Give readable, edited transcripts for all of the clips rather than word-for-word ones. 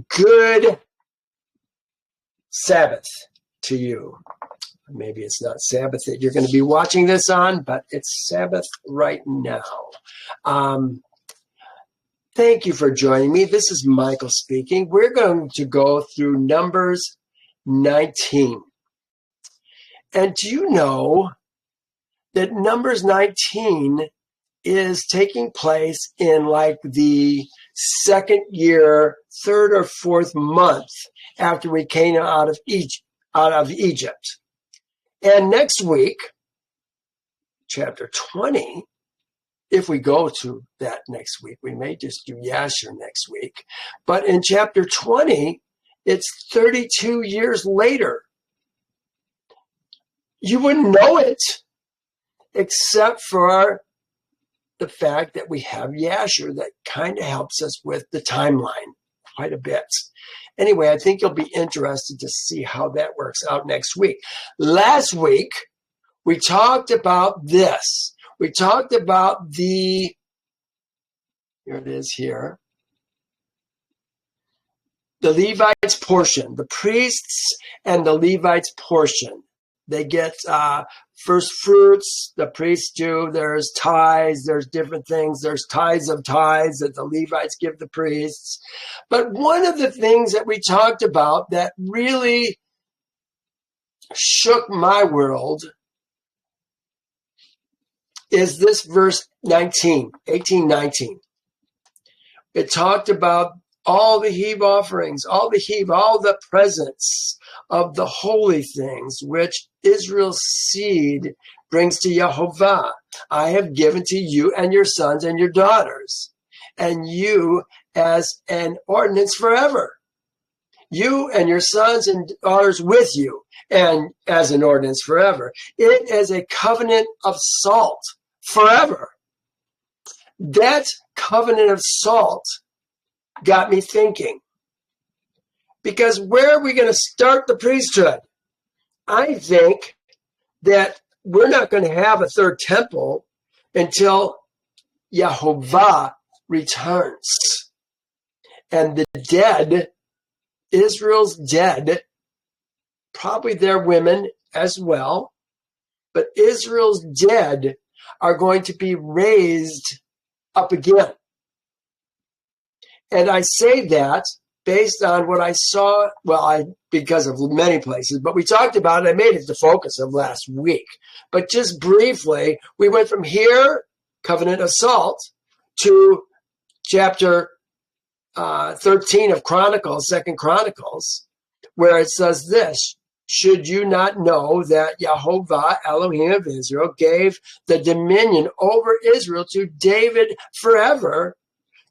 Good Sabbath to you. Maybe it's not Sabbath that you're going to be watching this on, but it's Sabbath right now. Thank you for joining me. This is Michael speaking. We're going to go through Numbers 19. And do you know that Numbers 19 is taking place in like the second year, third or fourth month after we came out of Egypt. And next week, chapter 20, if we go to that next week, we may just do Yasher next week. But in chapter 20, it's 32 years later. You wouldn't know it except for the fact that we have Yasher that kind of helps us with the timeline quite a bit. Anyway, I think you'll be interested to see how that works out next week. Last week, we talked about this. We talked about here it is here, the Levites' portion, the priests and the Levites' portion. They get first fruits, the priests do. There's tithes, there's different things. There's tithes of tithes that the Levites give the priests. But one of the things that we talked about that really shook my world is this verse 19. It talked about all the heave offerings, all the presents of the holy things which Israel's seed brings to Yehovah. I have given to you and your sons and your daughters, and you as an ordinance forever. You and your sons and daughters with you, and as an ordinance forever. It is a covenant of salt forever. That covenant of salt got me thinking. Because where are we going to start the priesthood? I think that we're not going to have a third temple until Yehovah returns. And the dead, Israel's dead, probably their women as well, but Israel's dead are going to be raised up again. And I say that based on what I saw, because of many places, but we talked about it. I made it the focus of last week. But just briefly, we went from here, covenant of salt, to chapter 13 of Chronicles, 2 Chronicles, where it says this: should you not know that Yehovah, Elohim of Israel, gave the dominion over Israel to David forever,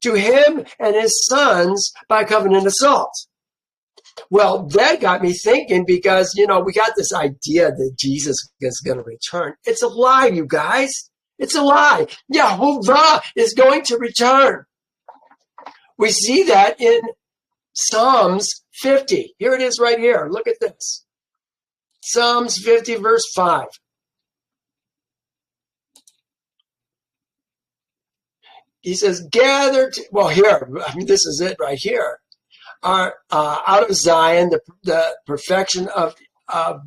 to him and his sons by covenant of salt? Well, that got me thinking, because, we got this idea that Jesus is going to return. It's a lie, you guys. It's a lie. Yehovah is going to return. We see that in Psalms 50. Here it is right here. Look at this. Psalms 50, verse 5. He says, this is it right here. Out of Zion, the perfection of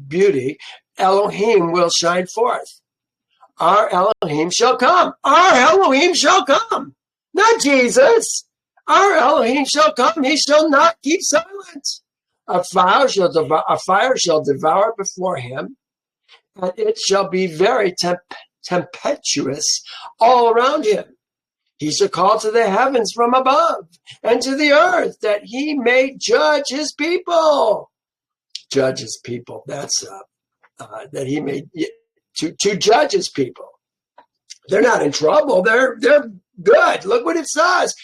beauty, Elohim will shine forth. Our Elohim shall come. Our Elohim shall come. Not Jesus. Our Elohim shall come. He shall not keep silent. A fire shall devour before him, and it shall be very tempestuous all around him. He shall call to the heavens from above and to the earth, that he may judge his people. Judge his people. That's that he may to judge his people. They're not in trouble. They're good. Look what it says.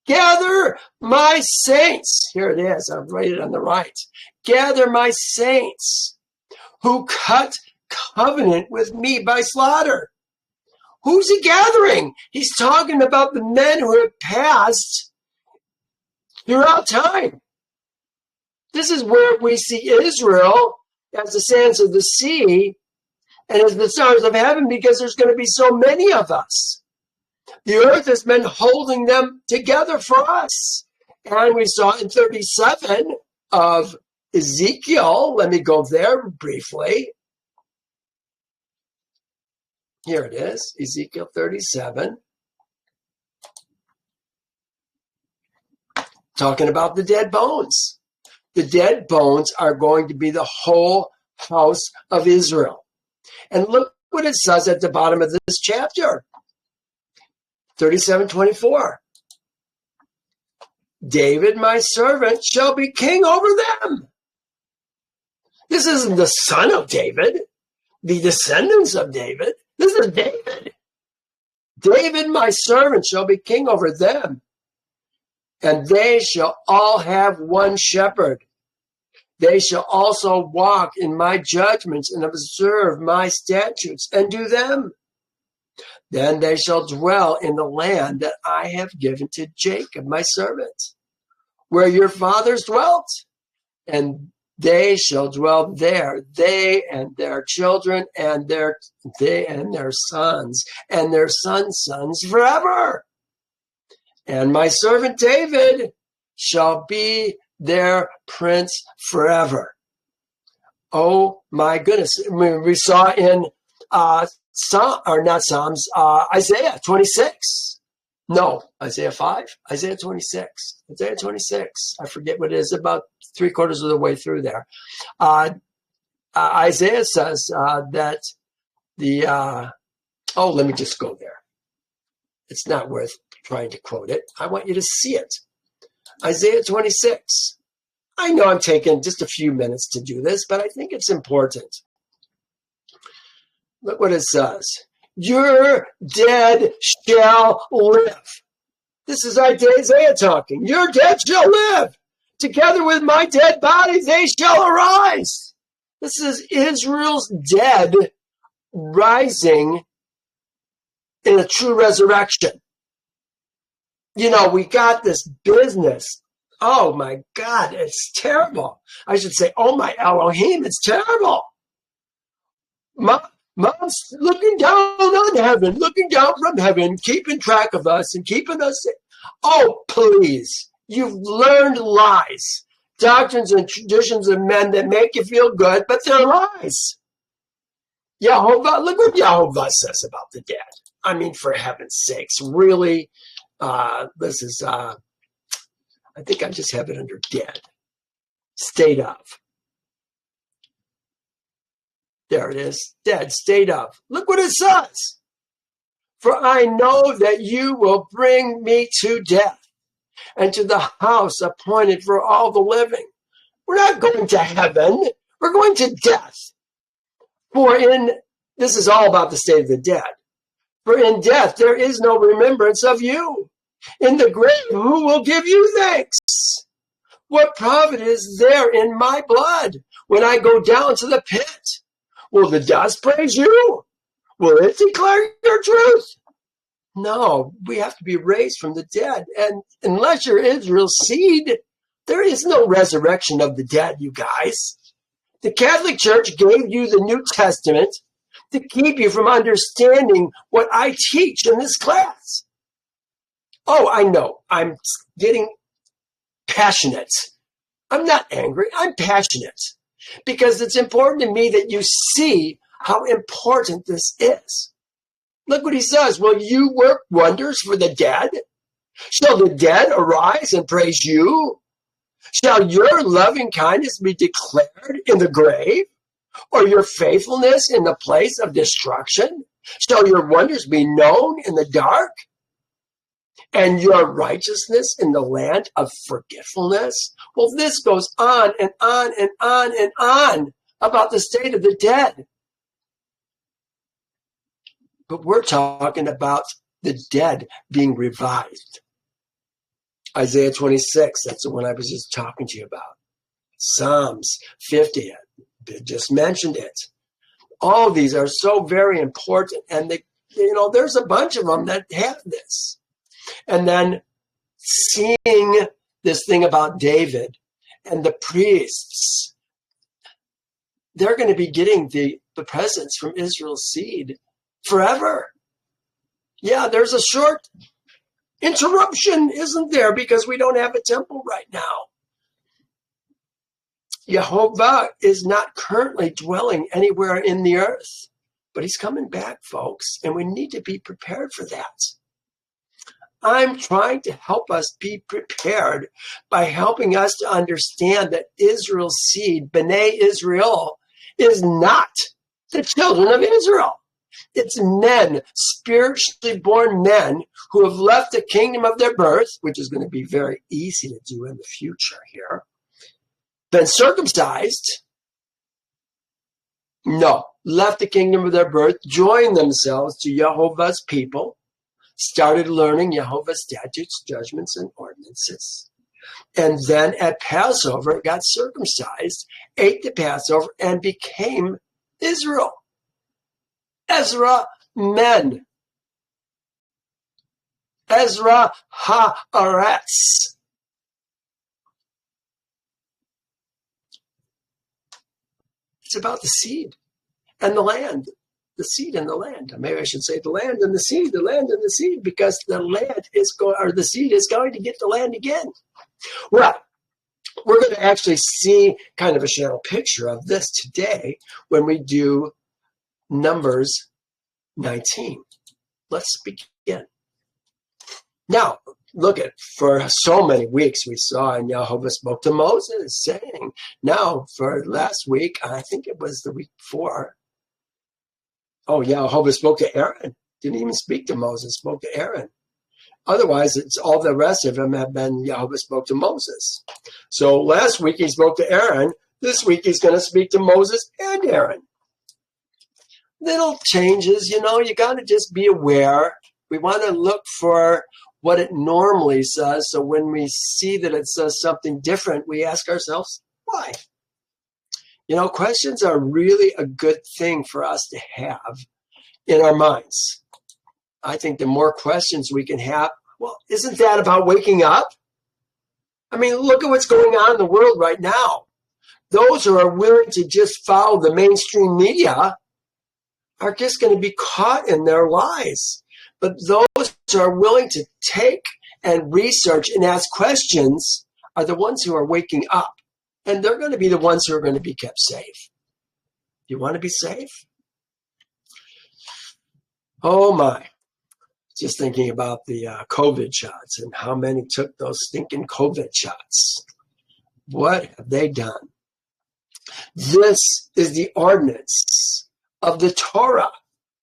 Gather my saints. Here it is. I'll write it on the right. Gather my saints who cut covenant with me by slaughter. Who's he gathering? He's talking about the men who have passed throughout time. This is where we see Israel as the sands of the sea and as the stars of heaven, because there's going to be so many of us. The earth has been holding them together for us. And we saw in 37 of Ezekiel, let me go there briefly. Here it is, Ezekiel 37. Talking about the dead bones. The dead bones are going to be the whole house of Israel. And look what it says at the bottom of this chapter. 37:24. David, my servant, shall be king over them. This isn't the son of David, the descendants of David. This is David. David, my servant, shall be king over them, and they shall all have one shepherd. They shall also walk in my judgments and observe my statutes and do them. Then they shall dwell in the land that I have given to Jacob, my servant, where your fathers dwelt, and they shall dwell there, they and their children, and their sons, and their sons' sons forever. And my servant David shall be their prince forever. Oh my goodness. We saw in Isaiah 26. No, Isaiah 5, Isaiah 26. Isaiah 26. I forget what it is, about 3/4 of the way through there. Isaiah says that let me just go there. It's not worth trying to quote it. I want you to see it. Isaiah 26. I know I'm taking just a few minutes to do this, but I think it's important. Look what it says. Your dead shall live. This is Isaiah talking. Your dead shall live. Together with my dead body, they shall arise. This is Israel's dead rising in a true resurrection. You know, we got this business. Oh my God, it's terrible. I should say, oh my Elohim, it's terrible. Mom's looking down on heaven, looking down from heaven, keeping track of us and keeping us. Oh, please. You've learned lies, doctrines and traditions of men that make you feel good, but they're lies. Yehovah, look what Yehovah says about the dead. I mean, for heaven's sakes, really? This is, I think I just have it under dead. State of. There it is. Dead, state of. Look what it says. For I know that you will bring me to death and to the house appointed for all the living. We're not going to heaven. We're going to death. This is all about the state of the dead. For in death there is no remembrance of you. In the grave, who will give you thanks? What profit is there in my blood when I go down to the pit? Will the dust praise you? Will it declare your truth? No, we have to be raised from the dead. And unless you're Israel's seed, there is no resurrection of the dead, you guys. The Catholic Church gave you the New Testament to keep you from understanding what I teach in this class. Oh, I know. I'm getting passionate. I'm not angry. I'm passionate because it's important to me that you see how important this is. Look what he says. Will you work wonders for the dead? Shall the dead arise and praise you? Shall your loving kindness be declared in the grave, or your faithfulness in the place of destruction? Shall your wonders be known in the dark, and your righteousness in the land of forgetfulness? Well, this goes on and on and on and on about the state of the dead. But we're talking about the dead being revived. Isaiah 26, that's the one I was just talking to you about. Psalms 50, I just mentioned it. All these are so very important. And there's a bunch of them that have this. And then seeing this thing about David and the priests, they're going to be getting the presence from Israel's seed forever. Yeah, there's a short Interruption isn't there because we don't have a temple right now. Yehovah is not currently dwelling anywhere in the earth, but he's coming back, folks, and we need to be prepared for that. I'm trying to help us be prepared by helping us to understand that Israel's seed, B'nai Israel, is not the children of Israel. It's men, spiritually born men, who have left the kingdom of their birth, which is going to be very easy to do in the future here, been circumcised, left the kingdom of their birth, joined themselves to Yehovah's people, started learning Yehovah's statutes, judgments, and ordinances. And then at Passover, got circumcised, ate the Passover, and became Israel. Ezra men. Ezra ha'aretz. It's about the seed and the land. The seed and the land. Maybe I should say the land and the seed, because the land is going, or the seed is going to get the land again. Well, we're going to actually see kind of a shadow picture of this today when we do Numbers 19. Let's begin. Now, look at, for so many weeks we saw, and Yehovah spoke to Moses saying, now for last week, I think it was the week before, Yehovah spoke to Aaron. Didn't even speak to Moses, spoke to Aaron. Otherwise, it's all the rest of them have been Yehovah spoke to Moses. So last week he spoke to Aaron. This week he's going to speak to Moses and Aaron. Little changes, you got to just be aware. We want to look for what it normally says. So when we see that it says something different, we ask ourselves, why? Questions are really a good thing for us to have in our minds. I think the more questions we can have, well, isn't that about waking up? I mean, look at what's going on in the world right now. Those who are willing to just follow the mainstream media are just going to be caught in their lies. But those who are willing to take and research and ask questions are the ones who are waking up. And they're going to be the ones who are going to be kept safe. You want to be safe? Oh my. Just thinking about the COVID shots and how many took those stinking COVID shots. What have they done? This is the ordinance of the Torah.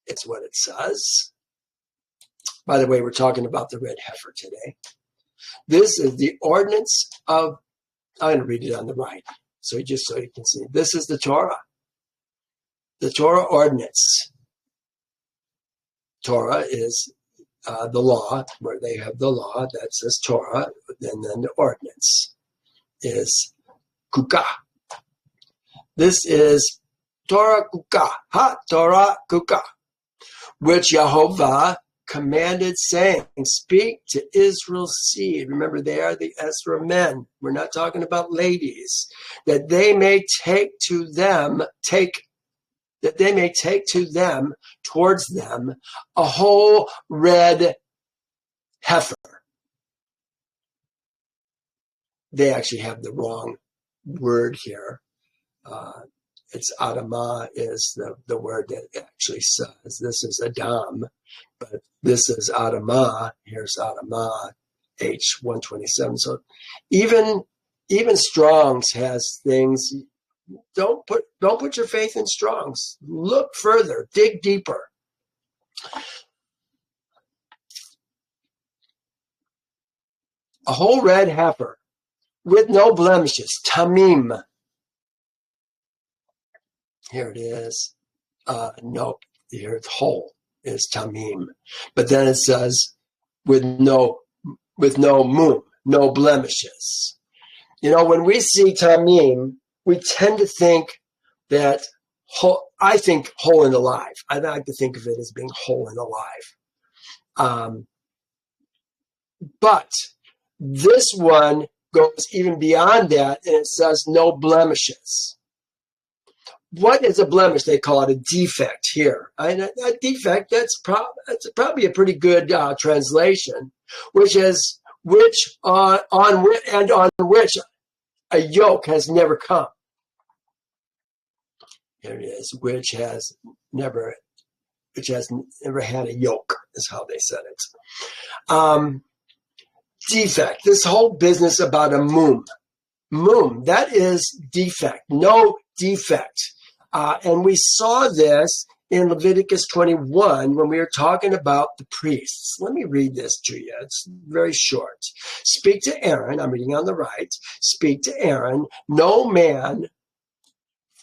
It's what it says. By the way, we're talking about the red heifer today. This is the ordinance of, I'm going to read it on the right, so you can see. This is the Torah. The Torah ordinance. Torah is the law, where they have the law that says Torah, and then the ordinance is kukah. This is Torah kukah, Torah kukah, which Yehovah commanded, saying, speak to Israel's seed. Remember, they are the Ezra men. We're not talking about ladies. That they may take to them towards them a whole red heifer. They actually have the wrong word here. It's Adamah is the word that actually says. This is Adam, but this is Adamah. Here's Adamah, H127. So even Strong's has things. Don't put your faith in Strong's. Look further, dig deeper. A whole red heifer with no blemishes, tamim. Here it is. Nope. Here it's whole is tamim. But then it says with no mum, no blemishes. When we see tamim, we tend to think that I think whole and alive. I like to think of it as being whole and alive. But this one goes even beyond that, and it says no blemishes. What is a blemish? They call it a defect here. And a defect, that's probably a pretty good translation, which on which a yoke has never come. Here it is, which has never had a yoke, is how they said it. Defect. This whole business about a mum, that is defect. No defect. And we saw this in Leviticus 21 when we were talking about the priests. Let me read this to you. It's very short. Speak to Aaron. I'm reading on the right. Speak to Aaron. No man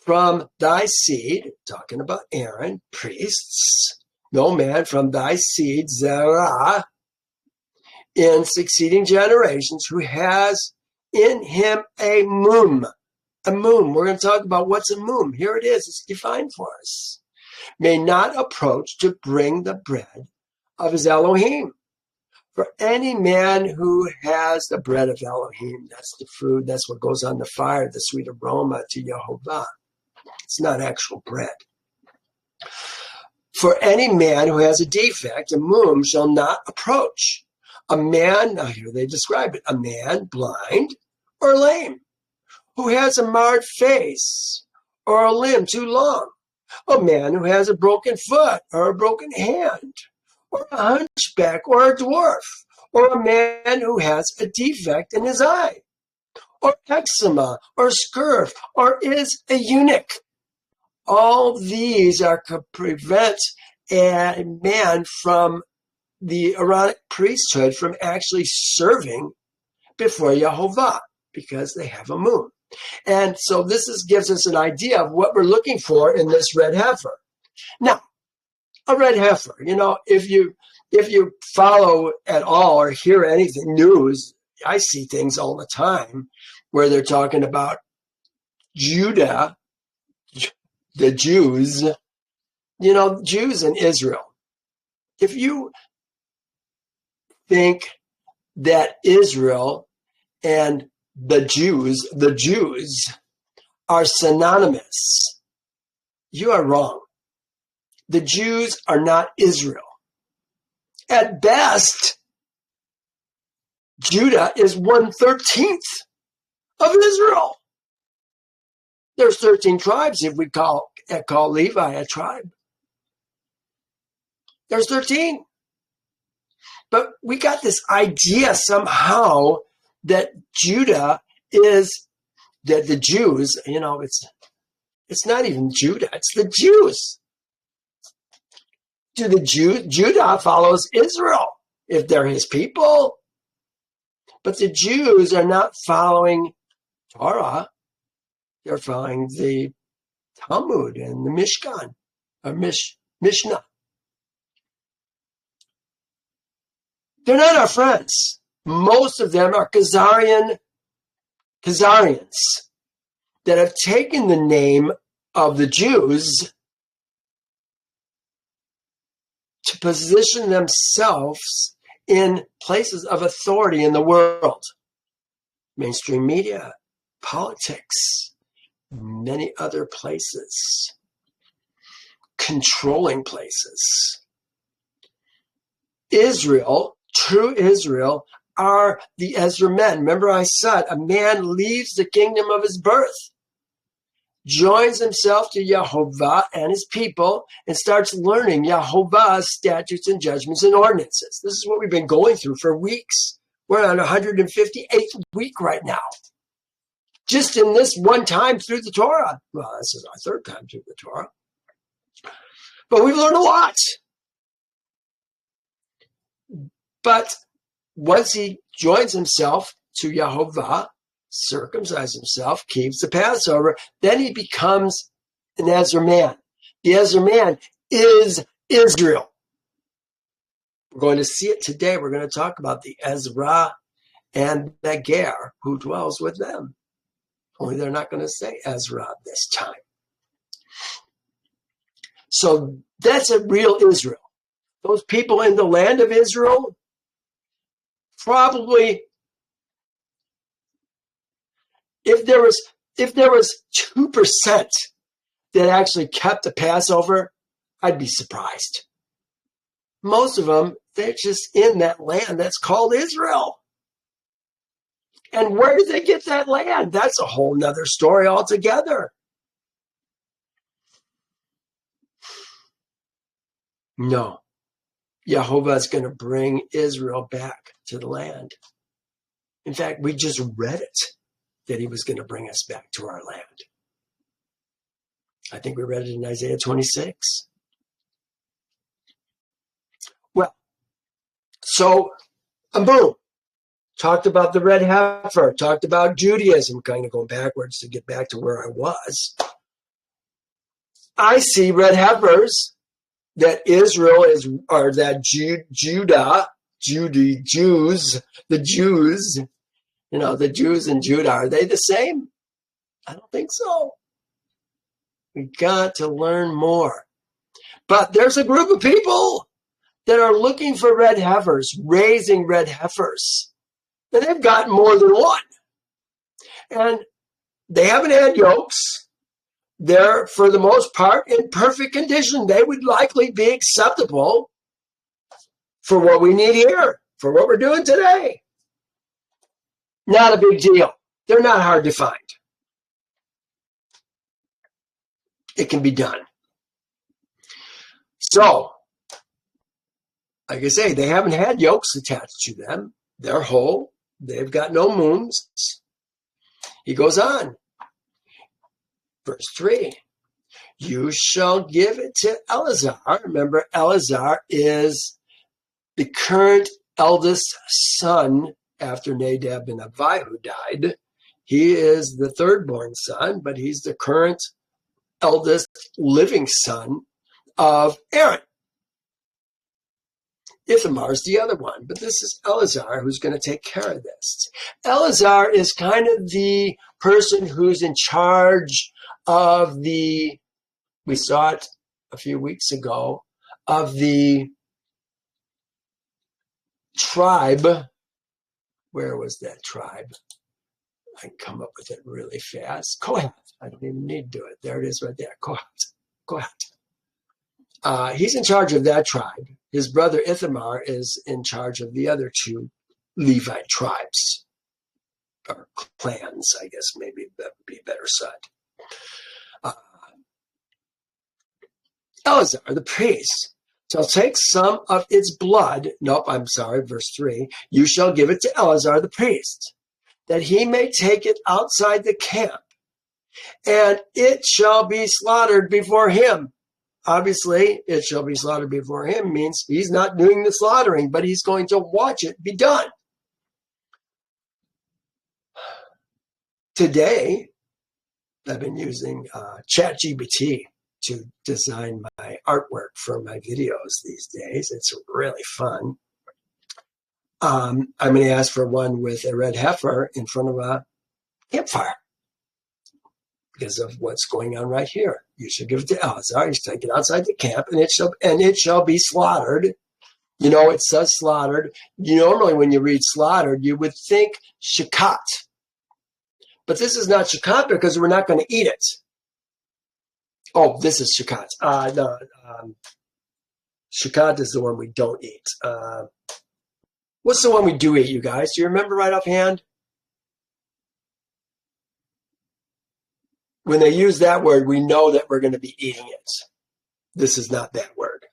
from thy seed, talking about Aaron, priests, no man from thy seed, Zerah, in succeeding generations, who has in him a mum. A mum. We're going to talk about what's a mum. Here it is. It's defined for us. May not approach to bring the bread of his Elohim. For any man who has the bread of Elohim, that's the food, that's what goes on the fire, the sweet aroma to Yehovah. It's not actual bread. For any man who has a defect, a mum shall not approach. A man, now here they describe it, a man blind or lame, who has a marred face or a limb too long, a man who has a broken foot or a broken hand, or a hunchback or a dwarf, or a man who has a defect in his eye, or eczema or scurf, or is a eunuch. All these are to prevent a man from the Aaronic priesthood from actually serving before Yehovah, because they have a mum. And so this gives us an idea of what we're looking for in this red heifer. Now, a red heifer, if you follow at all or hear anything news, I see things all the time where they're talking about Judah, the Jews, Jews in Israel. If you think that Israel and the Jews are synonymous, you are wrong. The Jews are not Israel. At best, Judah is 1/13 of Israel. There's 13 tribes if we call Levi a tribe. There's 13. But we got this idea somehow that Judah is, that the Jews, it's not even Judah, it's the Jews. Judah follows Israel if they're his people. But the Jews are not following Torah. They're following the Talmud and the Mishkan, or Mishnah. They're not our friends. Most of them are Khazarians that have taken the name of the Jews to position themselves in places of authority in the world. Mainstream media, politics, many other places, controlling places. Israel, true Israel, are the Ezra men. Remember I said, a man leaves the kingdom of his birth, joins himself to Yehovah and his people, and starts learning Yehovah's statutes and judgments and ordinances. This is what we've been going through for weeks. We're on 158th week right now. Just in this one time through the Torah. Well, this is our third time through the Torah. But we've learned a lot. But once he joins himself to Yehovah, circumcises himself, keeps the Passover, then he becomes an Ezra man. The Ezra man is Israel. We're going to see it today. We're going to talk about the Ezra and the Ger who dwells with them. Only they're not going to say Ezra this time. So that's a real Israel. Those people in the land of Israel, probably, if there was 2% that actually kept the Passover, I'd be surprised. Most of them, they're just in that land that's called Israel. And where did they get that land? That's a whole nother story altogether. No. Yehovah is going to bring Israel back to the land. In fact, we just read it, that he was going to bring us back to our land. I think we read it in Isaiah 26. Well, so, boom. Talked about the red heifer, talked about Judaism, kind of going backwards to get back to where I was. I see red heifers that Israel is, or that Judah, Jews, the Jews, the Jews in Judah, are they the same? I don't think so. We got to learn more. But there's a group of people that are looking for red heifers, raising red heifers. And they've got more than one. And they haven't had yolks. They're, for the most part, in perfect condition. They would likely be acceptable for what we need here, for what we're doing today. Not a big deal. They're not hard to find. It can be done. So, like I say, they haven't had yolks attached to them. They're whole. They've got no moons. He goes on. Verse 3. You shall give it to Eleazar. Remember, Eleazar is the current eldest son after Nadab and Abihu died. He is the third born son, but he's the current eldest living son of Aaron. Ithamar is the other one, but this is Eleazar who's going to take care of this. Eleazar is kind of the person who's in charge of we saw it a few weeks ago, of the tribe. Where was that tribe? I can come up with it really fast. Kohath. I don't even need to do it. There it is right there. Kohath. He's in charge of that tribe. His brother Ithamar is in charge of the other two Levite tribes, or clans, I guess maybe that would be a better said. Eleazar, the priest, shall take some of its blood. Verse 3. You shall give it to Eleazar, the priest, that he may take it outside the camp, and it shall be slaughtered before him. Obviously, it shall be slaughtered before him means he's not doing the slaughtering, but he's going to watch it be done. Today, I've been using ChatGPT to design my artwork for my videos these days. It's really fun. I'm going to ask for one with a red heifer in front of a campfire, because of what's going on right here. You shall give it to Eleazar. You shall take it outside the camp, and it shall be slaughtered. It says slaughtered. Normally when you read slaughtered, you would think shakat. But this is not shakat because we're not going to eat it. Oh, this is shakat. No, shakat is the one we don't eat. What's the one we do eat, you guys? Do you remember right offhand? When they use that word, we know that we're going to be eating it. This is not that word.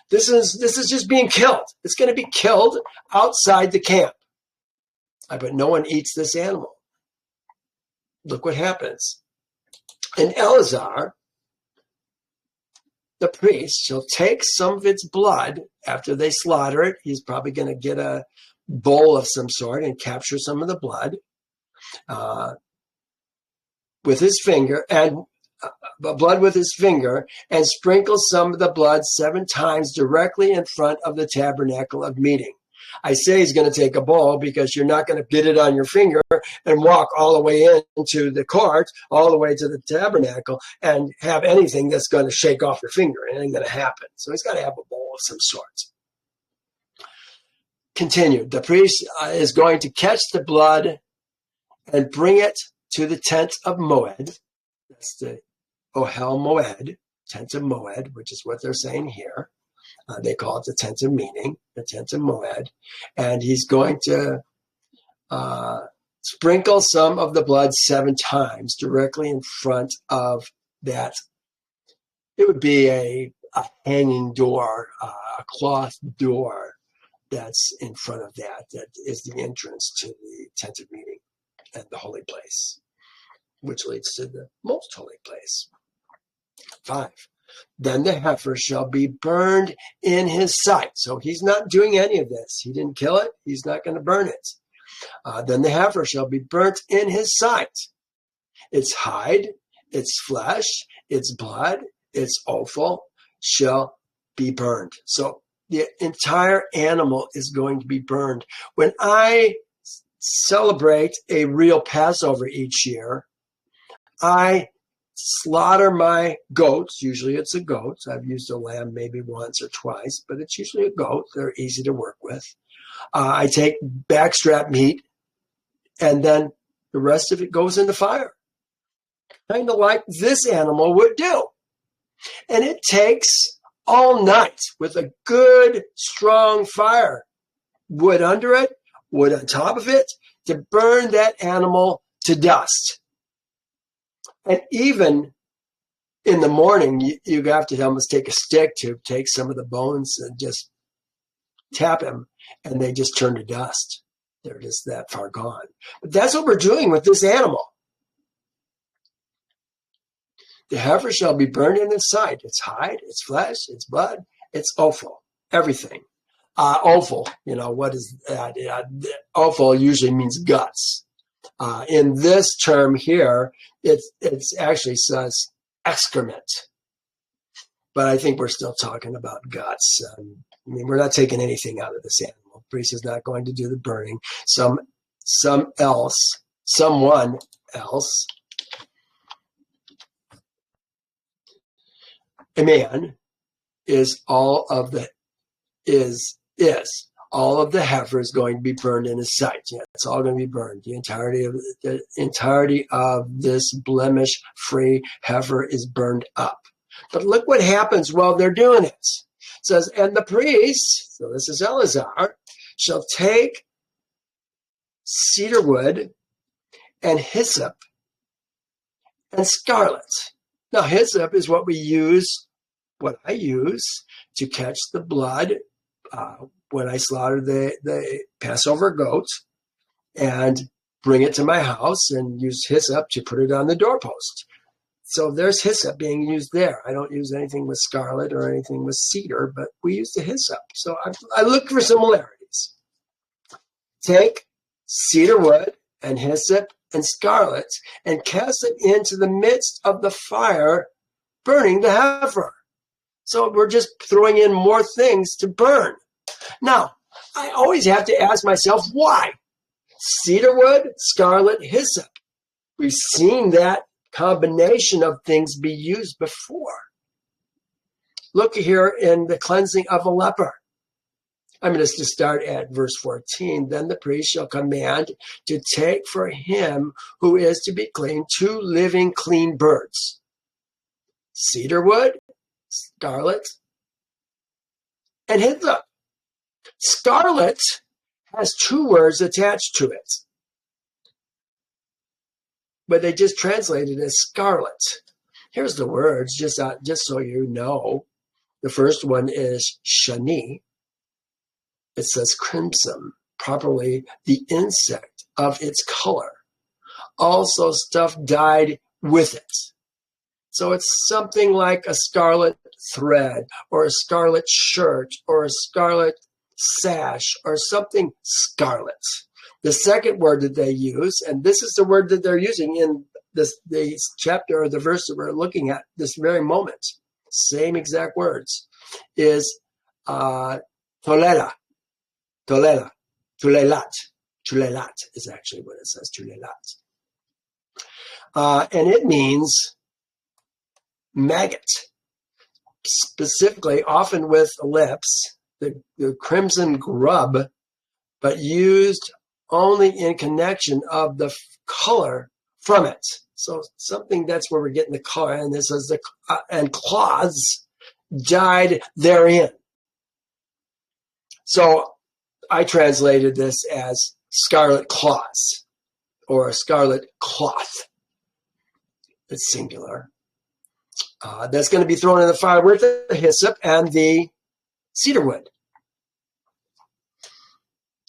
This is just being killed. It's going to be killed outside the camp. But no one eats this animal. Look what happens. And Eleazar, the priest, shall take some of its blood after they slaughter it. He's probably going to get a bowl of some sort and capture some of the blood. With his finger, and blood with his finger, and sprinkle some of the blood 7 times directly in front of the tabernacle of meeting. I say he's going to take a bowl because you're not going to get it on your finger and walk all the way into the court, all the way to the tabernacle, and have anything that's going to shake off your finger. It ain't going to happen. So he's got to have a bowl of some sort. Continued. The priest is going to catch the blood and bring it to the tent of Moed. That's the Ohel Moed, tent of Moed, which is what they're saying here. They call it the tent of meeting, the tent of Moed. And he's going to sprinkle some of the blood 7 times directly in front of that. It would be a hanging door, a cloth door that's in front of that is the entrance to the tent of meeting and the holy place, which leads to the most holy place. 5. Then the heifer shall be burned in his sight. So he's not doing any of this. He didn't kill it. He's not going to burn it. Then the heifer shall be burnt in his sight. Its hide, its flesh, its blood, its offal shall be burned. So the entire animal is going to be burned. When I celebrate a real Passover each year, I slaughter my goats. Usually it's a goat. I've used a lamb maybe once or twice, but it's usually a goat. They're easy to work with. I take backstrap meat, and then the rest of it goes in the fire, kind of like this animal would do. And it takes all night with a good, strong fire, wood under it, wood on top of it, to burn that animal to dust. And even in the morning, you have to almost take a stick to take some of the bones and just tap them, and they just turn to dust. They're just that far gone. But that's what we're doing with this animal. The heifer shall be burned in its sight, its hide, its flesh, its blood, its offal, everything. Offal, what is that? Offal usually means guts. In this term here, it actually says excrement. But I think we're still talking about guts. We're not taking anything out of this animal. The priest is not going to do the burning. Someone else, a man, is all of the heifer is going to be burned in his sight. Yeah, it's all going to be burned. The entirety of this blemish-free heifer is burned up. But look what happens while they're doing it. It says, and the priest, so this is Eleazar, shall take cedar wood and hyssop and scarlet. Now, hyssop is what I use to catch the blood when I slaughter the Passover goat and bring it to my house and use hyssop to put it on the doorpost. So there's hyssop being used there. I don't use anything with scarlet or anything with cedar, but we use the hyssop. So I look for similarities. Take cedar wood and hyssop and scarlet and cast it into the midst of the fire, burning the heifer. So we're just throwing in more things to burn. Now, I always have to ask myself, why? Cedar wood, scarlet, hyssop. We've seen that combination of things be used before. Look here in the cleansing of a leper. I'm going to start at verse 14. Then the priest shall command to take for him who is to be clean 2 living clean birds. Cedar wood, scarlet, and hyssop. Scarlet has 2 words attached to it, but they just translate it as scarlet. Here's the words, just so you know. The first one is shani. It says crimson, properly the insect of its color. Also stuff dyed with it. So it's something like a scarlet thread or a scarlet shirt or a scarlet sash or something scarlet. The second word that they use, and this is the word that they're using in the chapter or the verse that we're looking at this very moment, same exact words, is tolela. Tulelat. Tulelat is actually what it says, tulelat. And it means maggot, specifically often with lips, the crimson grub, but used only in connection of the color from it. So something, that's where we're getting the color. And this is and cloths dyed therein. So I translated this as scarlet cloths, or a scarlet cloth. It's singular. That's going to be thrown in the fire with the hyssop and the cedar wood.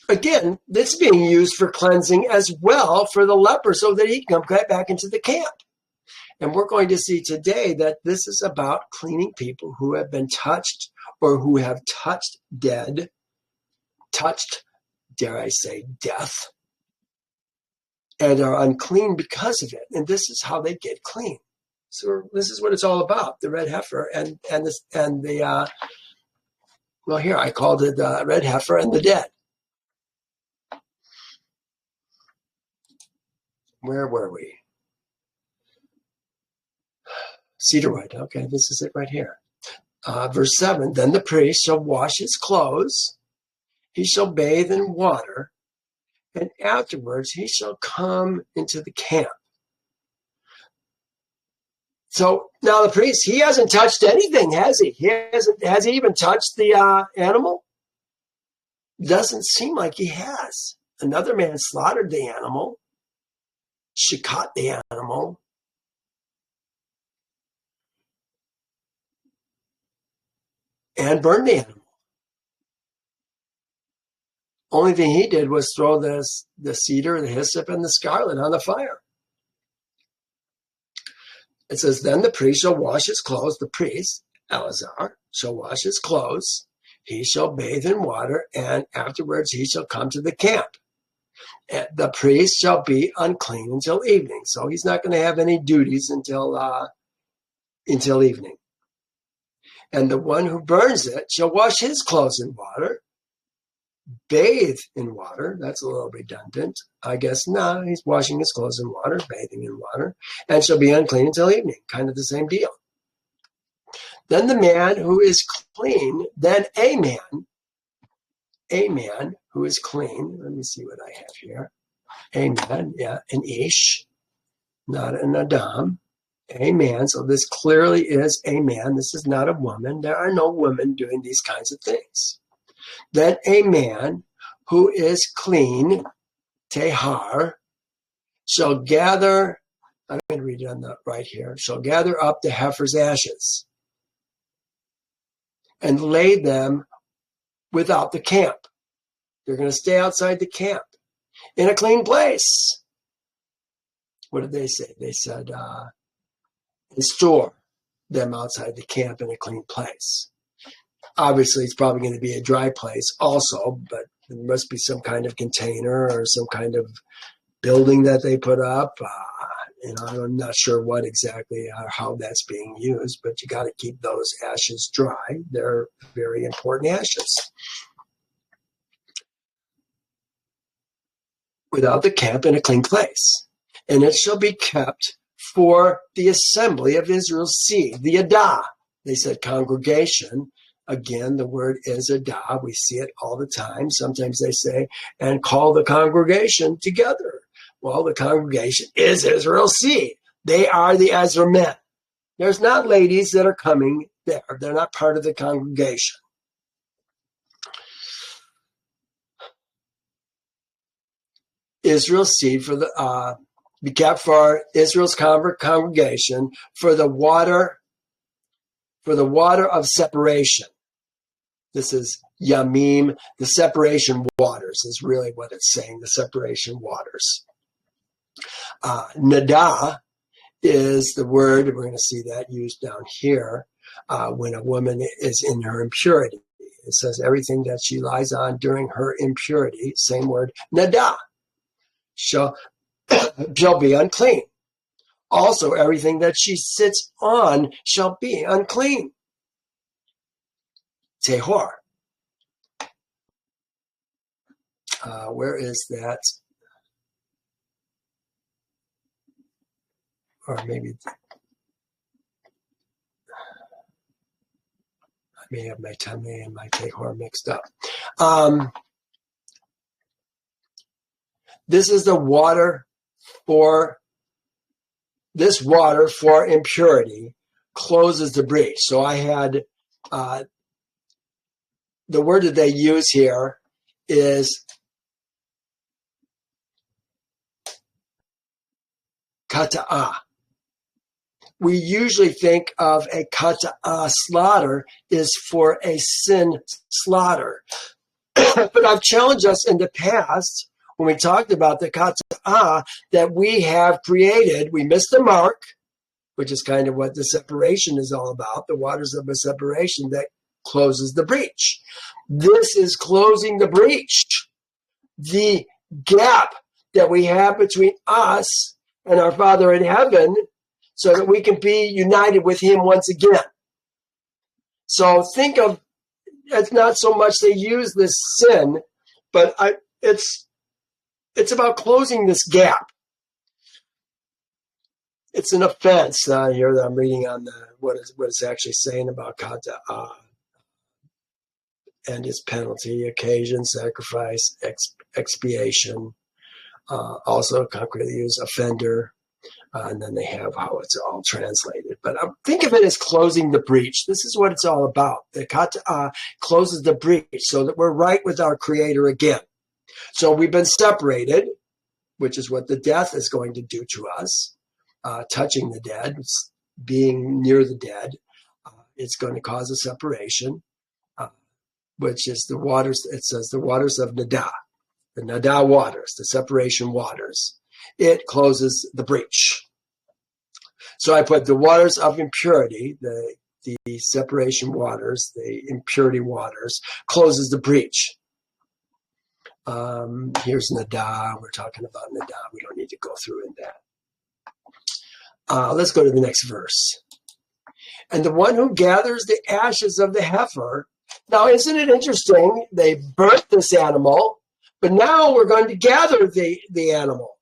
Again, this is being used for cleansing as well for the leper, so that he can come back into the camp. And we're going to see today that this is about cleaning people who have been touched, or who have touched, dare I say, death, and are unclean because of it. And this is how they get clean. So this is what it's all about: the red heifer and the well, here I called it red heifer and the dead. Where were we? Cedarwood. Okay, this is it right here. Verse 7, then the priest shall wash his clothes, he shall bathe in water, and afterwards he shall come into the camp. So now the priest, he hasn't touched anything, has he? Has he even touched the animal? Doesn't seem like he has. Another man slaughtered the animal. She caught the animal. And burned the animal. Only thing he did was throw the cedar, the hyssop, and the scarlet on the fire. It says, then the priest shall wash his clothes. The priest, Eleazar, shall wash his clothes. He shall bathe in water, and afterwards he shall come to the camp. And the priest shall be unclean until evening. So he's not going to have any duties until evening. And the one who burns it shall wash his clothes in water, bathe in water. That's a little redundant. I guess no, he's washing his clothes in water, bathing in water, and shall be unclean until evening. Kind of the same deal. Then the man who is clean, then a man who is clean. Let me see what I have here. A man, yeah, an ish, not an Adam. A man. So this clearly is a man. This is not a woman. There are no women doing these kinds of things. Then a man who is clean, tehar, shall gather, I'm going to read it on the right here, shall gather up the heifer's ashes and lay them without the camp. They're going to stay outside the camp in a clean place. What did they say? They said, and store them outside the camp in a clean place. Obviously, it's probably going to be a dry place also, but there must be some kind of container or some kind of building that they put up. I'm not sure what exactly how that's being used, but you got to keep those ashes dry. They're very important ashes. Without the camp in a clean place. And it shall be kept for the assembly of Israel's seed, the Adah. They said congregation. Again, the word is Adah. We see it all the time. Sometimes they say, and call the congregation together. Well, the congregation is Israel's seed. They are the Ezra men. There's not ladies that are coming there. They're not part of the congregation. Israel's seed for the be kept for Israel's congregation for the water of separation. This is Yamim, the separation waters is really what it's saying, the separation waters. Nadah is the word, we're going to see that used down here, when a woman is in her impurity. It says everything that she lies on during her impurity, same word, Nadah, shall be unclean. Also, everything that she sits on shall be unclean. Tehor. Where is that? Or maybe I may have my tummy and my Tehor mixed up. This is the water for this water for impurity closes the breach. So I had the word that they use here is kata'ah. We usually think of a kata'ah slaughter is for a sin slaughter. But I've challenged us in the past when we talked about the kata'ah that we have created. We missed the mark, which is kind of what the separation is all about, the waters of a separation that closes the breach. This is closing the breach. The gap that we have between us and our Father in heaven so that we can be united with him once again. So think of, it's not so much they use this sin, but it's about closing this gap. It's an offense here that I'm reading on what it's actually saying about kata'ah and its penalty, occasion, sacrifice, expiation. Also concretely use offender. And then they have how it's all translated. But think of it as closing the breach. This is what it's all about. The kata'ah closes the breach so that we're right with our Creator again. So we've been separated, which is what the death is going to do to us. Touching the dead, being near the dead, it's going to cause a separation, which is the waters. It says the waters of Nada, the Nada waters, the separation waters. It closes the breach. So I put the waters of impurity, the separation waters, the impurity waters, closes the breach. Here's Nada. We're talking about Nada. We don't need to go through in that. Let's go to the next verse. And the one who gathers the ashes of the heifer. Now, isn't it interesting? They burnt this animal, but now we're going to gather the animal.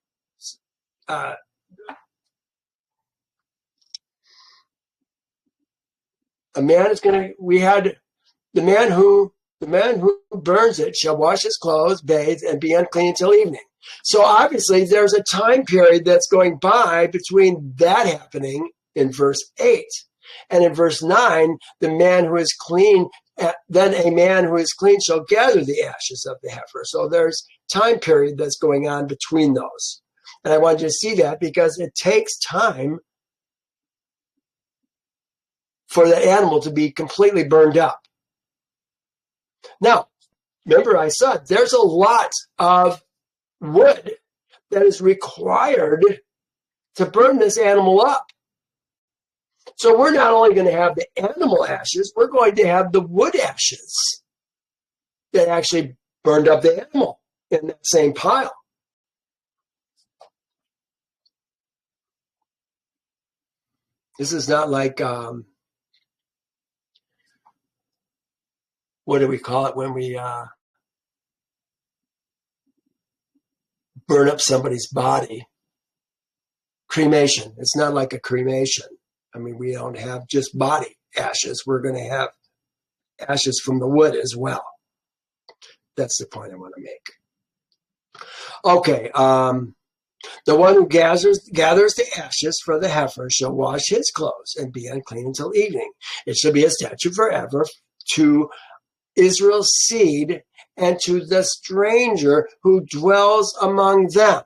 The man who burns it shall wash his clothes, bathe, and be unclean until evening. So obviously there's a time period that's going by between that happening in verse 8. And in verse 9, the man who is clean, then a man who is clean shall gather the ashes of the heifer. So there's time period that's going on between those. And I wanted you to see that because it takes time for the animal to be completely burned up. Now, remember I said there's a lot of wood that is required to burn this animal up. So we're not only going to have the animal ashes, we're going to have the wood ashes that actually burned up the animal in that same pile. This is not like, what do we call it when we burn up somebody's body? Cremation. It's not like a cremation. I mean, we don't have just body ashes. We're going to have ashes from the wood as well. That's the point I want to make. Okay. The one who gathers the ashes for the heifer shall wash his clothes and be unclean until evening. It shall be a statute forever to Israel's seed and to the stranger who dwells among them.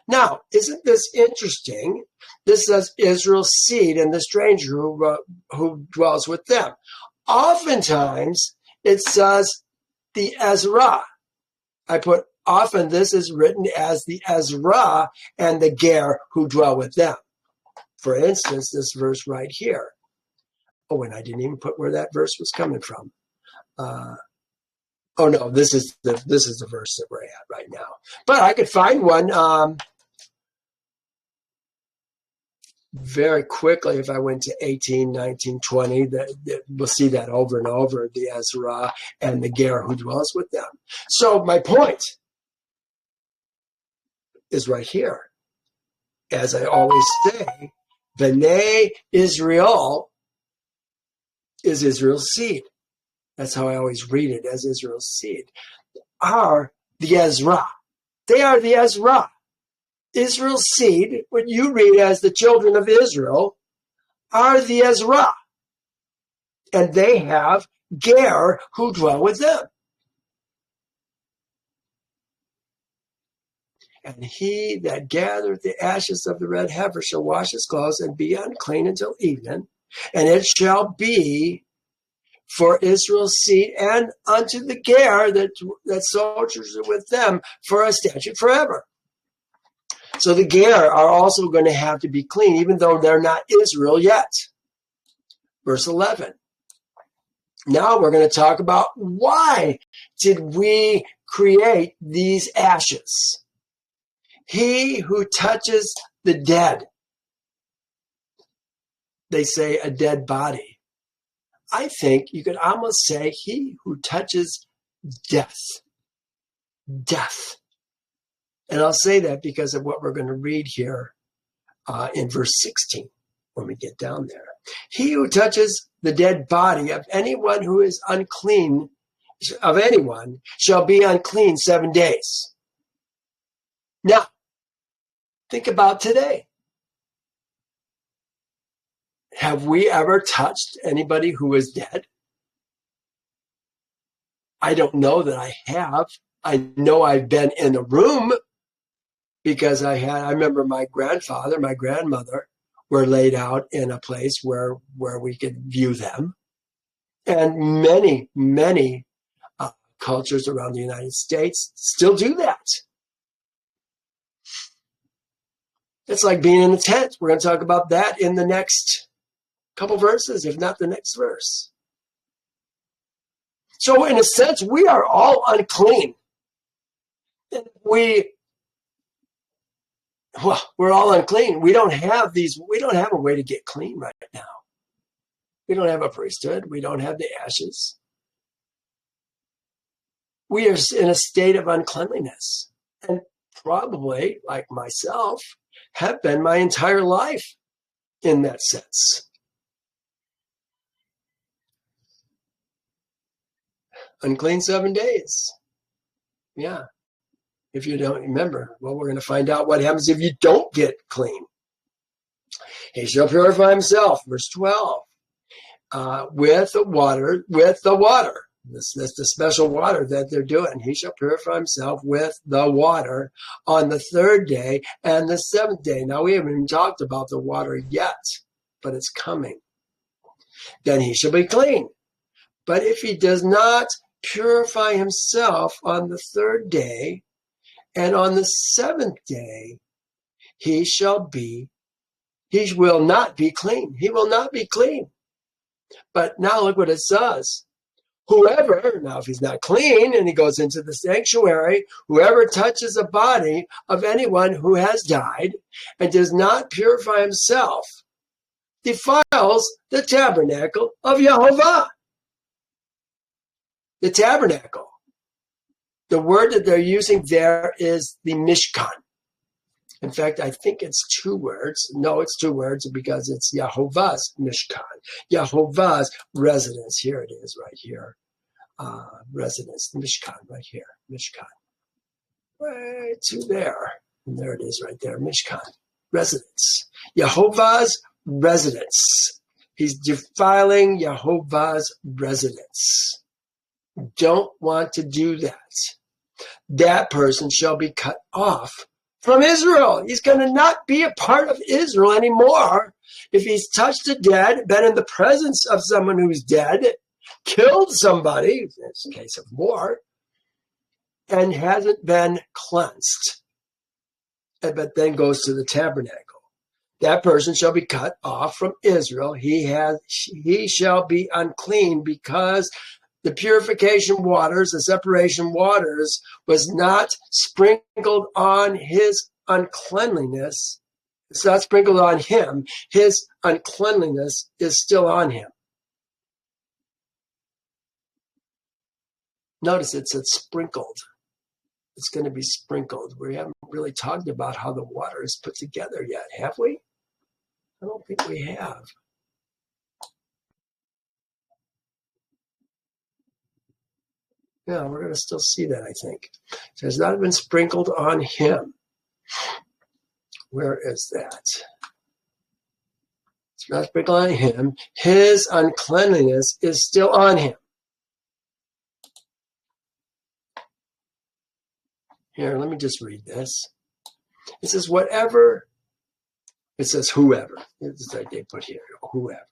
Now, isn't this interesting? This says Israel's seed and the stranger who dwells with them. Oftentimes, it says the Ezra. I put often this is written as the Ezra and the Ger who dwell with them. For instance, this verse right here. Oh, and I didn't even put where that verse was coming from. Oh no, this is the verse that we're at right now. But I could find one very quickly if I went to 18, 19, 20. We'll see that over and over, the Ezra and the Ger who dwells with them. So my point is right here. As I always say, B'nai Israel is Israel's seed. That's how I always read it, as Israel's seed. Are the Ezra. They are the Ezra. Israel's seed, what you read as the children of Israel, are the Ezra. And they have Ger who dwell with them. And he that gathereth the ashes of the red heifer shall wash his clothes and be unclean until evening. And it shall be for Israel's seed and unto the Ger that soldiers with them for a statute forever. So the Ger are also going to have to be clean, even though they're not Israel yet. Verse 11. Now we're going to talk about why did we create these ashes? He who touches the dead. They say a dead body. I think you could almost say he who touches death. Death. And I'll say that because of what we're going to read here in verse 16 when we get down there. He who touches the dead body of anyone who is unclean, of anyone, shall be unclean 7 days. Now, think about today. Have we ever touched anybody who is dead? I don't know that I have. I know I've been in a room because I remember my grandfather, my grandmother were laid out in a place where we could view them. And many, many cultures around the United States still do that. It's like being in a tent. We're going to talk about that in the next couple verses, if not the next verse. So in a sense, we are all unclean. We're all unclean. We don't have a way to get clean right now. We don't have a priesthood. We don't have the ashes. We are in a state of uncleanliness. And probably, like myself, have been my entire life in that sense. Unclean 7 days. Yeah. If you don't remember, well, we're going to find out what happens if you don't get clean. He shall purify himself, verse 12, with the water. This the special water that they're doing. He shall purify himself with the water on the 3rd day and the 7th day. Now, we haven't even talked about the water yet, but it's coming. Then he shall be clean. But if he does not purify himself on the 3rd day and on the 7th day, he will not be clean. He will not be clean. But now look what it says. Whoever, now if he's not clean and he goes into the sanctuary, whoever touches the body of anyone who has died and does not purify himself defiles the tabernacle of Yehovah. The tabernacle. The word that they're using there is the Mishkan. In fact, I think it's 2 words. No, it's 2 words because it's Yehovah's Mishkan. Yehovah's residence. Here it is right here. Residence. Mishkan right here. Mishkan. Right to there. And there it is right there. Mishkan. Residence. Yehovah's residence. He's defiling Yehovah's residence. Don't want to do that. That person shall be cut off from Israel. He's going to not be a part of Israel anymore. If he's touched the dead, been in the presence of someone who's dead, killed somebody, it's a case of war, and hasn't been cleansed, but then goes to the tabernacle. That person shall be cut off from Israel. He shall be unclean because the purification waters, the separation waters, was not sprinkled on his uncleanliness. It's not sprinkled on him. His uncleanliness is still on him. Notice it said sprinkled. It's going to be sprinkled. We haven't really talked about how the water is put together yet, have we? I don't think we have. Yeah, we're going to still see that, I think. So it's not been sprinkled on him. Where is that? It's not big on him. His uncleanliness is still on him. Here, let me just read this. It says, whatever. It says, whoever. It's like they put here, whoever.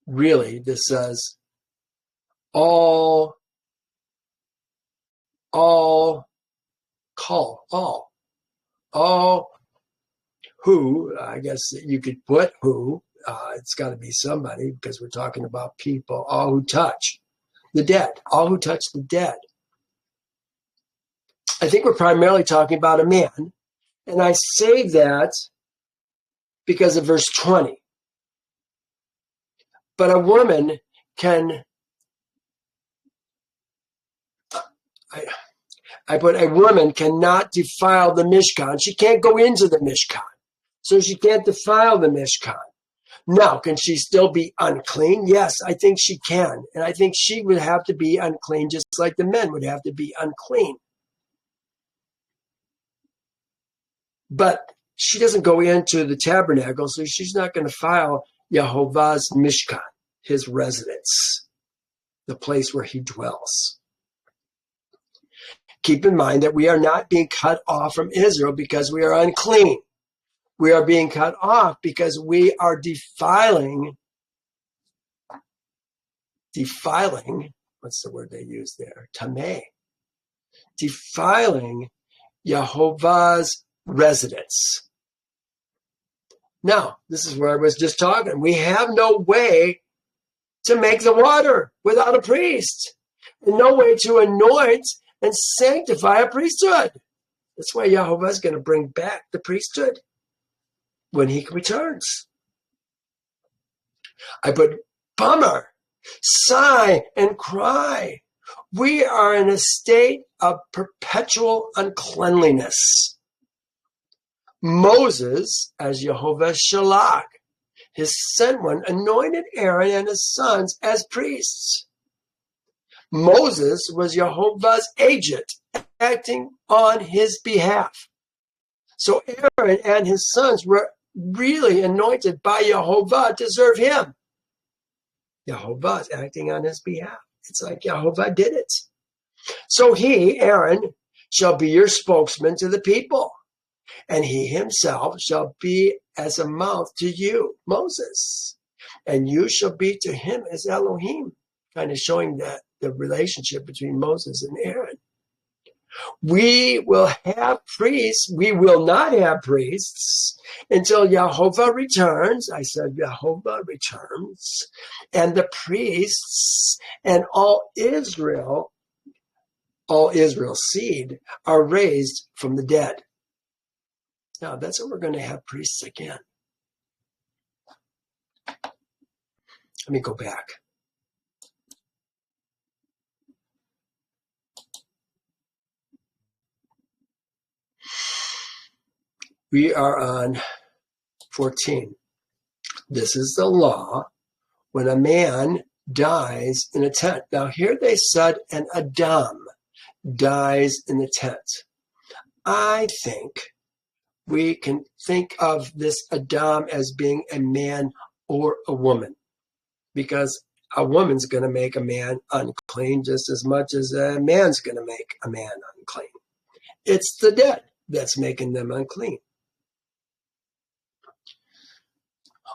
Really, this says, all who, I guess you could put who, it's got to be somebody because we're talking about people, all who touch the dead, all who touch the dead. I think we're primarily talking about a man, and I say that because of verse 20. But a woman can, I put, a woman cannot defile the Mishkan. She can't go into the Mishkan. So she can't defile the Mishkan. Now, can she still be unclean? Yes, I think she can. And I think she would have to be unclean just like the men would have to be unclean. But she doesn't go into the tabernacle, so she's not going to defile Yehovah's Mishkan, his residence, the place where he dwells. Keep in mind that we are not being cut off from Israel because we are unclean. We are being cut off because we are defiling, what's the word they use there? Tameh. Defiling Yehovah's residence. Now, this is where I was just talking. We have no way to make the water without a priest, and no way to anoint and sanctify a priesthood. That's why Yehovah is going to bring back the priesthood when he returns. I put bummer, sigh, and cry. We are in a state of perpetual uncleanliness. Moses, as Yehovah Shalach, his sent one, anointed Aaron and his sons as priests. Moses was Yehovah's agent, acting on his behalf. So Aaron and his sons were really anointed by Yehovah to serve him. Yehovah is acting on his behalf. It's like Yehovah did it. So he, Aaron, shall be your spokesman to the people, and he himself shall be as a mouth to you, Moses, and you shall be to him as Elohim, kind of showing that the relationship between Moses and Aaron. We will have priests. We will not have priests until Yehovah returns. I said Yehovah returns. And the priests and all Israel's seed are raised from the dead. Now, that's when we're going to have priests again. Let me go back. We are on 14. This is the law when a man dies in a tent. Now here they said an Adam dies in the tent. I think we can think of this Adam as being a man or a woman, because a woman's going to make a man unclean just as much as a man's going to make a man unclean. It's the dead that's making them unclean.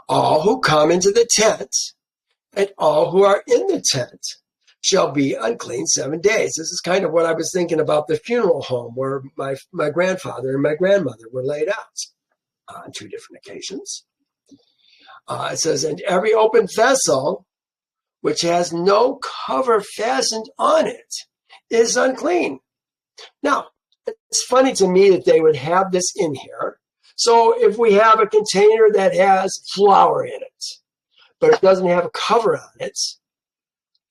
All who come into the tent and all who are in the tent shall be unclean 7 days. This is kind of what I was thinking about the funeral home where my grandfather and my grandmother were laid out on 2 different occasions. It says, and every open vessel which has no cover fastened on it is unclean. Now, it's funny to me that they would have this in here. So if we have a container that has flour in it, but it doesn't have a cover on it,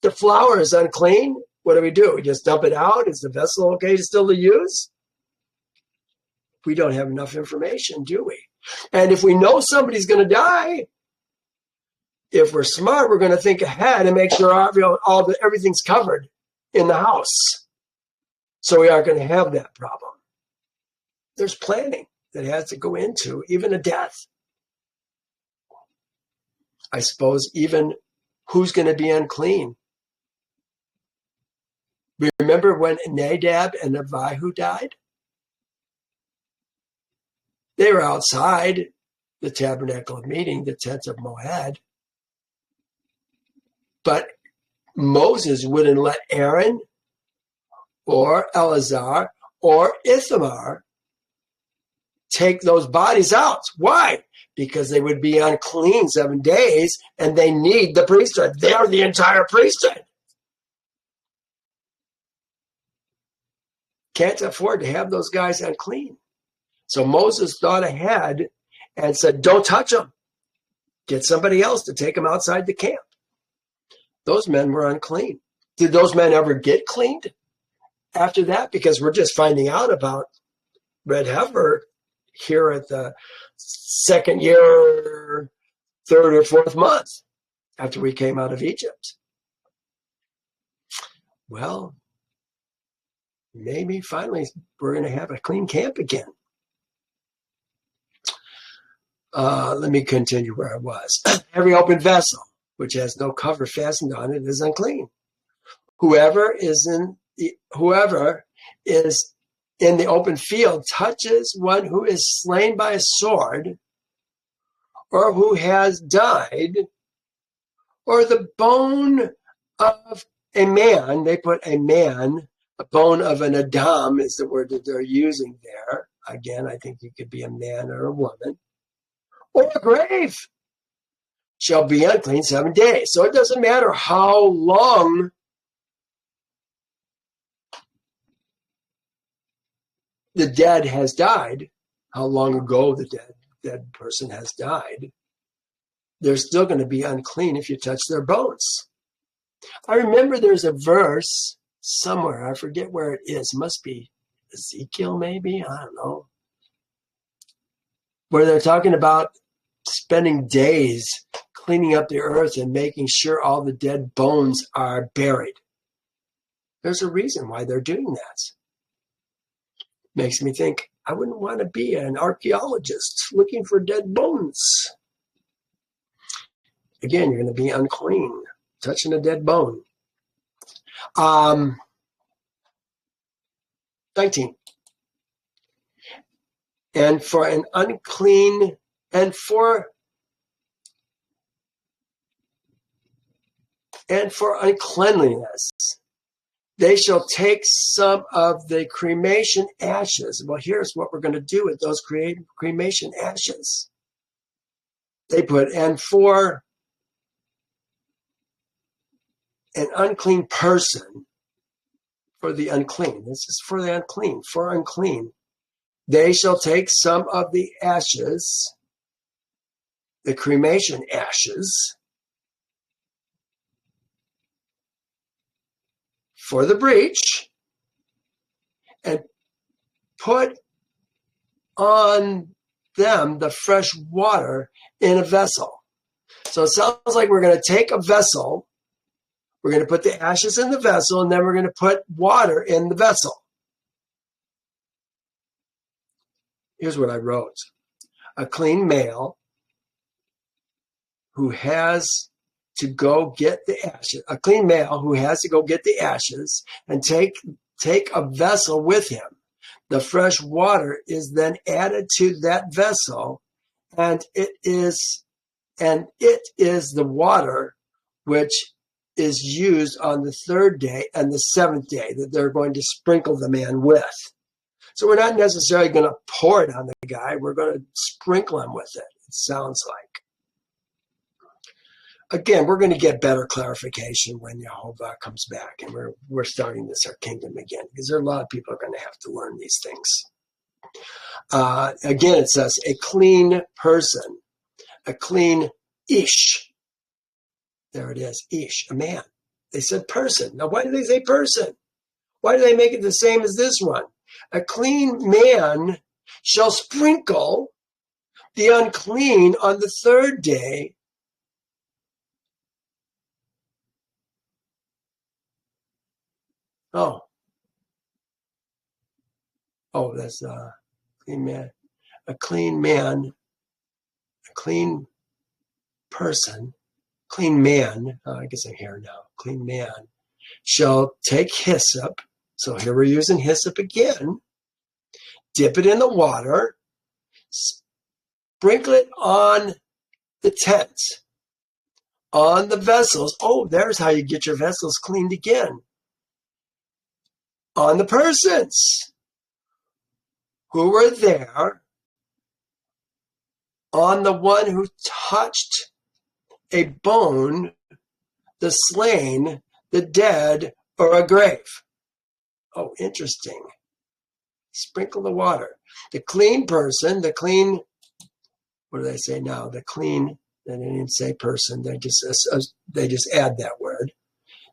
the flour is unclean. What do? We just dump it out? Is the vessel okay still to use? We don't have enough information, do we? And if we know somebody's going to die, if we're smart, we're going to think ahead and make sure everything's covered in the house. So we aren't going to have that problem. there's planning that has to go into even a death. I suppose even who's going to be unclean. Remember when Nadab and Abihu died? They were outside the tabernacle of meeting, the tent of Moed. But Moses wouldn't let Aaron or Eleazar or Ithamar take those bodies out. Why? Because they would be unclean 7 days, and they need the priesthood. They're the entire priesthood. Can't afford to have those guys unclean. So Moses thought ahead and said, don't touch them. Get somebody else to take them outside the camp. Those men were unclean. Did those men ever get cleaned after that? Because we're just finding out about Red Heifer here at the second year, third or fourth month after we came out of Egypt. Well, maybe finally we're going to have a clean camp again. Let me continue where I was. Every open vessel which has no cover fastened on it is unclean. Whoever is in the open field touches one who is slain by a sword, or who has died, or the bone of a man. They put a man, a bone of an Adam is the word that they're using there. Again, I think it could be a man or a woman, or a grave, shall be unclean 7 days. So it doesn't matter how long the dead has died, how long ago the dead person has died, they're still going to be unclean if you touch their bones. I remember there's a verse somewhere, I forget where it is, must be Ezekiel maybe, I don't know, where they're talking about spending days cleaning up the earth and making sure all the dead bones are buried. There's a reason why they're doing that. Makes me think, I wouldn't want to be an archaeologist looking for dead bones. Again, you're going to be unclean, touching a dead bone. 19. And for an unclean, and for uncleanliness, they shall take some of the cremation ashes. Well, here's what we're going to do with those cremation ashes. They put, and for an unclean person, for the unclean, this is for the unclean, for unclean, they shall take some of the ashes, the cremation ashes, for the breach, and put on them the fresh water in a vessel. So it sounds like we're going to take a vessel, we're going to put the ashes in the vessel, and then we're going to put water in the vessel. Here's what I wrote. A clean male who has to go get the ashes, a clean male who has to go get the ashes and take a vessel with him. The fresh water is then added to that vessel, and it is the water which is used on the third day and the seventh day that they're going to sprinkle the man with. So we're not necessarily going to pour it on the guy. We're going to sprinkle him with it, it sounds like. Again, we're going to get better clarification when Yehovah comes back, and we're starting this our kingdom again, because there are a lot of people are going to have to learn these things. Again, it says a clean person, a clean ish. There it is, ish, a man. They said person. Now, why do they say person? Why do they make it the same as this one? A clean man shall sprinkle the unclean on the third day. Oh, that's clean man, a clean man, a clean person, clean man, I guess I'm here now, clean man, shall take hyssop. So here we're using hyssop again. Dip it in the water, sprinkle it on the tent, on the vessels. Oh, there's how you get your vessels cleaned again. On the persons who were there, on the one who touched a bone, the slain, the dead, or a grave. Oh, interesting. Sprinkle the water. The clean person, the clean, what do they say now? The clean, they didn't even say person, they just add that word.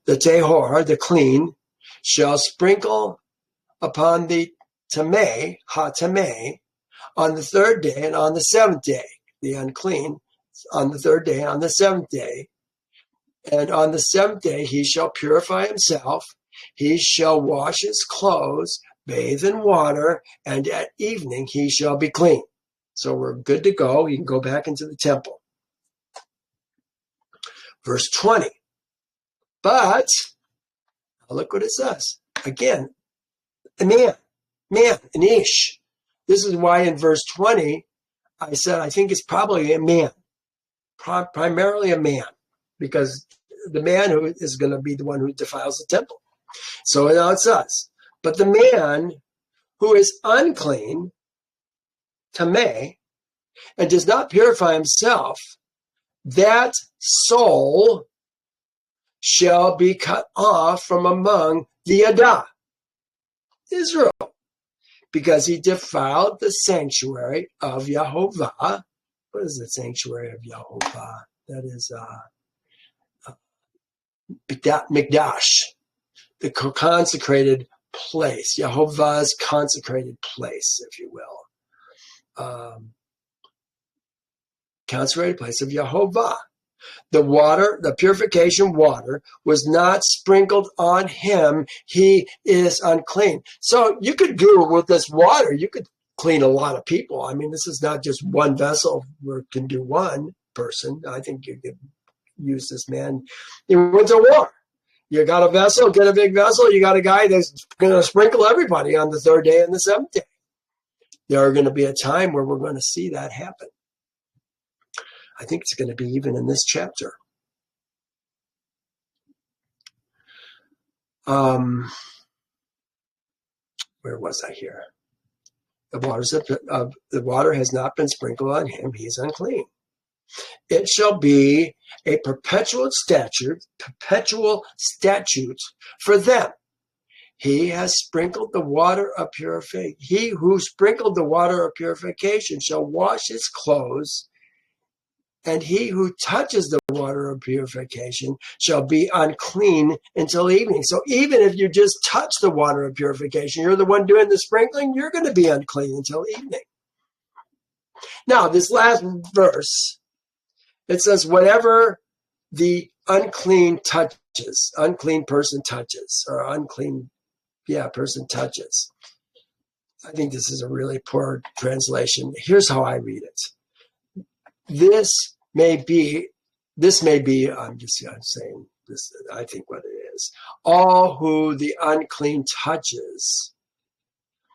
The tehor, the clean, shall sprinkle upon the tameh, ha-tameh, on the third day and on the seventh day. The unclean, on the third day and on the seventh day. And on the seventh day he shall purify himself. He shall wash his clothes, bathe in water, and at evening he shall be clean. So we're good to go. You can go back into the temple. Verse 20. But, look what it says. Again, a man, an ish. This is why in verse 20, I said I think it's probably a man, primarily a man, because the man who is going to be the one who defiles the temple. So now it says, but the man who is unclean, tameh, and does not purify himself, that soul shall be cut off from among the Adah, Israel, because he defiled the sanctuary of Yehovah. What is the sanctuary of Yehovah? That is Mikdash, the consecrated place, Yehovah's consecrated place, if you will. Consecrated place of Yehovah. The water, the purification water, was not sprinkled on him. He is unclean. So you could do with this water, you could clean a lot of people. I mean, this is not just one vessel where it can do one person. I think you could use this man. He went to war. You got a vessel, get a big vessel. You got a guy that's going to sprinkle everybody on the third day and the seventh day. There are going to be a time where we're going to see that happen. I think it's going to be even in this chapter. Where was I here? The water has not been sprinkled on him. He is unclean. It shall be a perpetual statute for them. He has sprinkled the water of purification. He who sprinkled the water of purification shall wash his clothes, and he who touches the water of purification shall be unclean until evening. So even if you just touch the water of purification, you're the one doing the sprinkling, you're going to be unclean until evening. Now, this last verse, it says, whatever the unclean person touches, or person touches. I think this is a really poor translation. Here's how I read it. This may be, I'm saying this, I think what it is. All who the unclean touches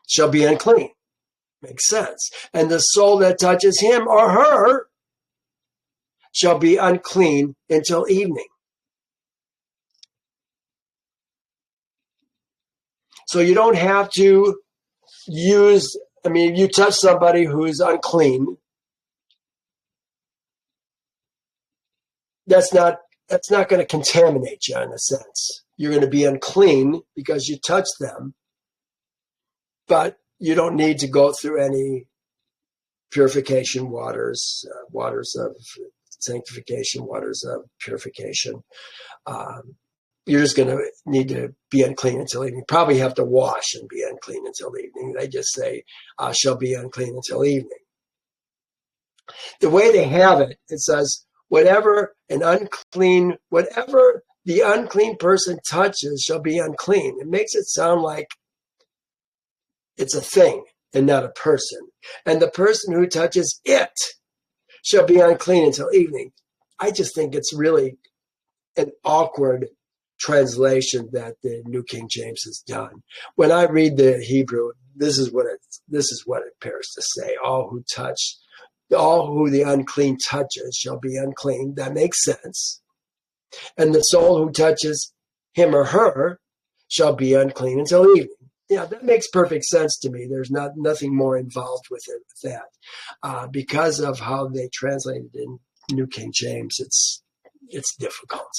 shall be unclean. Makes sense. And the soul that touches him or her shall be unclean until evening. So you don't have to use, if you touch somebody who's unclean, that's not going to contaminate you in a sense. You're going to be unclean because you touched them, but you don't need to go through any purification waters of sanctification, waters of purification. You're just going to need to be unclean until evening. You probably have to wash and be unclean until evening. They just say, shall be unclean until evening. The way they have it, it says, whatever the unclean person touches shall be unclean. It makes it sound like it's a thing. and not a person. And the person who touches it shall be unclean until evening. I just think it's really an awkward translation that the New King James has done. When I read the Hebrew, this is what it appears to say: all who the unclean touches shall be unclean. That makes sense. And the soul who touches him or her shall be unclean until evening. Yeah, that makes perfect sense to me. There's nothing more involved with that. Because of how they translated in New King James, it's difficult.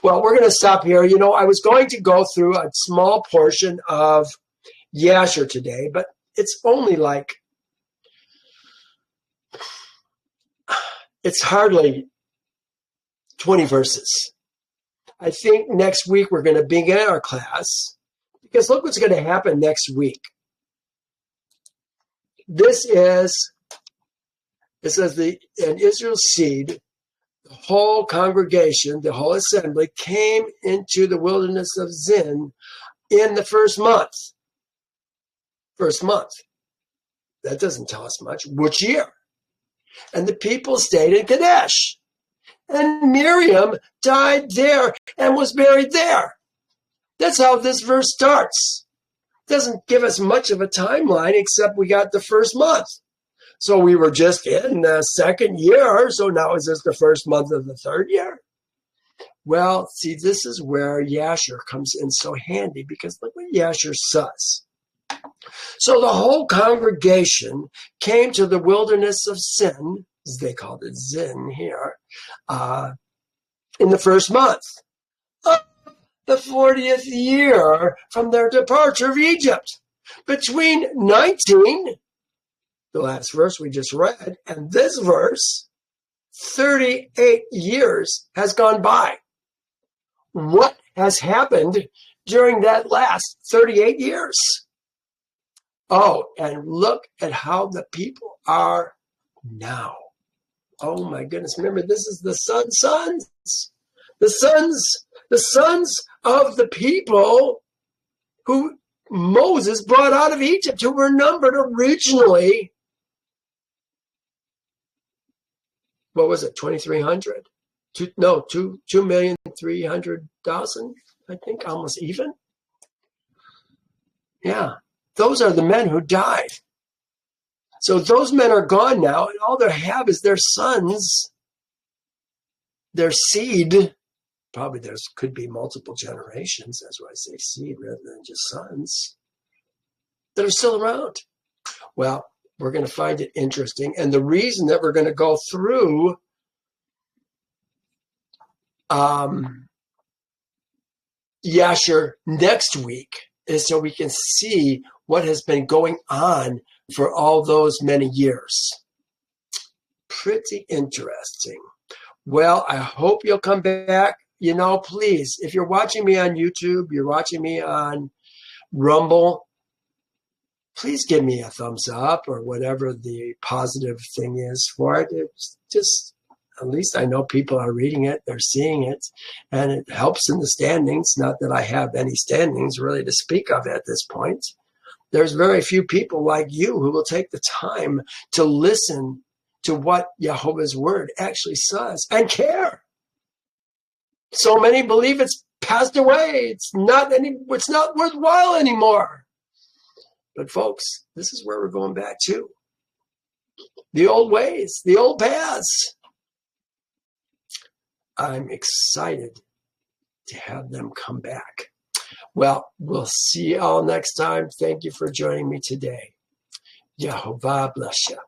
Well, we're going to stop here. I was going to go through a small portion of Yasher today, but it's only it's hardly 20 verses. I think next week we're going to begin our class, because look what's going to happen next week. It says in Israel's seed, the whole congregation, the whole assembly came into the wilderness of Zin in the first month. First month. That doesn't tell us much. Which year? And the people stayed in Kadesh. And Miriam died there and was buried there. That's how this verse starts. It doesn't give us much of a timeline, except we got the first month. So we were just in the second year, so now is this the first month of the third year? Well, see, this is where Yasher comes in so handy, because look what Yasher says. So the whole congregation came to the wilderness of Sin, as they called it Zin here, in the first month of the 40th year from their departure of Egypt. Between 19, the last verse we just read, and this verse, 38 years has gone by. What has happened during that last 38 years? Oh, and look at how the people are now. Oh my goodness, remember, this is the sons. The sons of the people who Moses brought out of Egypt, who were numbered originally, what was it, 2,300? 2,300,000, I think, almost even. Yeah, those are the men who died. So those men are gone now, and all they have is their sons, their seed. Probably there could be multiple generations, that's why I say seed rather than just sons, that are still around. Well, we're going to find it interesting. And the reason that we're going to go through Yasher next week is so we can see what has been going on for all those many years. Pretty interesting. Well, I hope you'll come back. Please, if you're watching me on YouTube, you're watching me on Rumble, please give me a thumbs up or whatever the positive thing is for it. It's just, at least I know people are reading it, they're seeing it, and it helps in the standings. Not that I have any standings really to speak of at this point. There's very few people like you who will take the time to listen to what Yehovah's word actually says and care. So many believe it's passed away. It's not worthwhile anymore. But folks, this is where we're going back to. The old ways, the old paths. I'm excited to have them come back. Well, we'll see you all next time. Thank you for joining me today. Yehovah bless you.